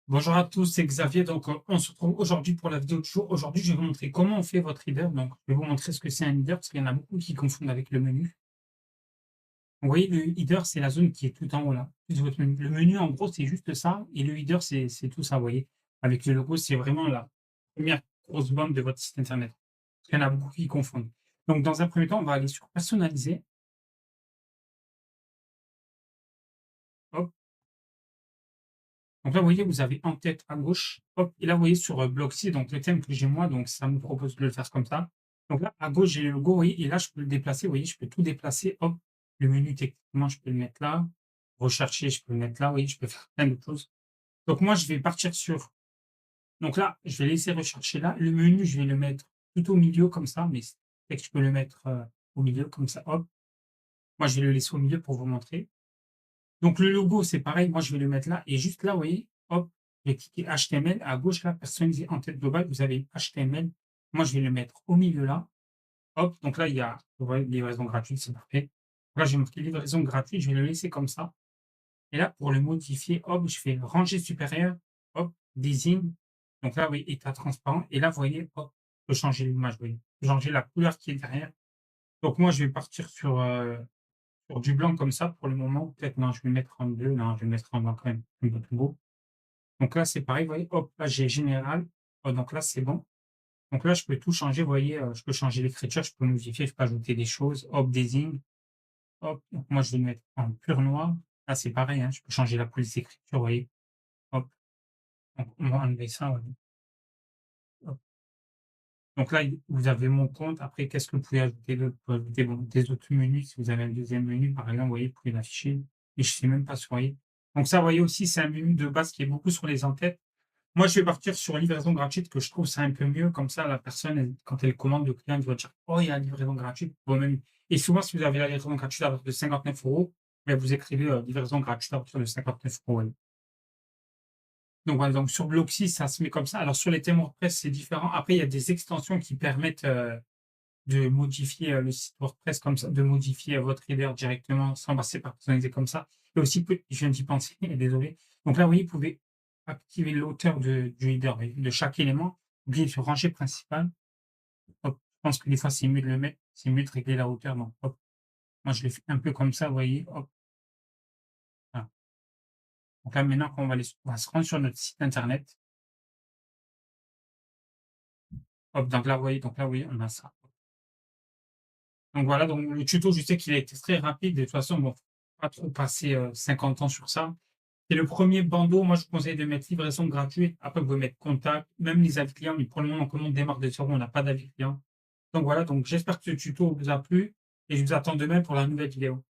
Bonjour à tous, c'est Xavier. Donc, on se retrouve aujourd'hui pour la vidéo du jour. Aujourd'hui, je vais vous montrer comment on fait votre header. Donc, je vais vous montrer ce que c'est un header parce qu'il y en a beaucoup qui confondent avec le menu. Vous voyez, le header, c'est la zone qui est tout en haut là, plus votre menu. Le menu, en gros, c'est juste ça. Et le header, c'est tout ça, vous voyez. Avec le logo, c'est vraiment la première grosse bombe de votre site internet. Parce qu'il y en a beaucoup qui confondent. Donc, dans un premier temps, on va aller sur personnaliser. Hop. Donc là, vous voyez, vous avez en tête à gauche, hop, et là, vous voyez sur Blocksy, donc le thème que j'ai moi, donc ça me propose de le faire comme ça. Donc là, à gauche, j'ai le logo, vous voyez, et là, je peux le déplacer, vous voyez, je peux tout déplacer, hop, le menu, techniquement, je peux le mettre là, rechercher, je peux le mettre là, vous voyez, je peux faire plein de choses. Donc moi, je vais partir sur, donc là, je vais laisser rechercher là, le menu, je vais le mettre tout au milieu comme ça, mais c'est que je peux le mettre au milieu comme ça, hop. Moi, je vais le laisser au milieu pour vous montrer. Donc le logo, c'est pareil, moi je vais le mettre là et juste là, vous voyez, hop, je vais cliquer HTML. À gauche, là, personnaliser en tête globale, vous avez HTML. Moi, je vais le mettre au milieu là. Hop, donc là, il y a, vous voyez, livraison gratuite, c'est parfait. Là, j'ai marqué livraison gratuite, je vais le laisser comme ça. Et là, pour le modifier, hop, je fais rangée supérieure, hop, désigne. Donc là, oui, état transparent. Et là, vous voyez, hop, je peux changer l'image, vous voyez, je peux changer la couleur qui est derrière. Donc moi, je vais partir sur du blanc comme ça pour le moment. Peut-être non, je vais le mettre en bleu. Non, je vais le mettre en blanc quand même, un peu plus beau. Donc là, c'est pareil, vous voyez, hop, là, j'ai général. Donc là, c'est bon. Donc là, je peux tout changer, vous voyez, je peux changer l'écriture, je peux modifier, je peux ajouter des choses. Hop, désigne. Hop, donc moi, je vais le mettre en pur noir. Là, c'est pareil, hein, je peux changer la police d'écriture, vous voyez. Hop, donc on va enlever ça, ouais. Hop. Donc là, vous avez mon compte. Après, qu'est-ce que vous pouvez ajouter d'autre? Vous pouvez ajouter bon, des autres menus. Si vous avez un deuxième menu, par exemple, vous voyez, vous pouvez l'afficher. Et je sais même pas si vous voyez. Donc ça, vous voyez aussi, c'est un menu de base qui est beaucoup sur les en-têtes. Moi, je vais partir sur livraison gratuite, que je trouve ça un peu mieux. Comme ça, la personne, quand elle commande, le client, il va dire, oh, il y a la livraison gratuite. Bon, même... Et souvent, si vous avez la livraison gratuite à partir de 59 €, ben, vous écrivez livraison gratuite à partir de 59 €. Ouais. Donc voilà, donc sur Blocksy, ça se met comme ça. Alors sur les thèmes WordPress, c'est différent. Après, il y a des extensions qui permettent de modifier le site WordPress comme ça, de modifier votre header directement sans passer par personnaliser comme ça. Et aussi, je viens d'y penser, désolé. Donc là, vous voyez, vous pouvez activer l'auteur du header, de chaque élément, oubliez sur rangée principale. Hop, je pense que des fois, c'est mieux de le mettre, c'est mieux de régler la hauteur. Donc, hop, moi, je l'ai fait un peu comme ça, vous voyez, hop, voilà. Donc là, maintenant, quand on va se rendre sur notre site internet, hop, donc là, vous voyez, donc là, oui, on a ça. Donc voilà, donc le tuto, je sais qu'il a été très rapide. De toute façon, bon, faut pas trop passer 50 ans sur ça. C'est le premier bandeau. Moi, je vous conseille de mettre livraison gratuite. Après, vous pouvez mettre contact, même les avis clients. Mais pour le moment, comme on démarre de zéro, on n'a pas d'avis client. Donc voilà, donc j'espère que ce tuto vous a plu et je vous attends demain pour la nouvelle vidéo.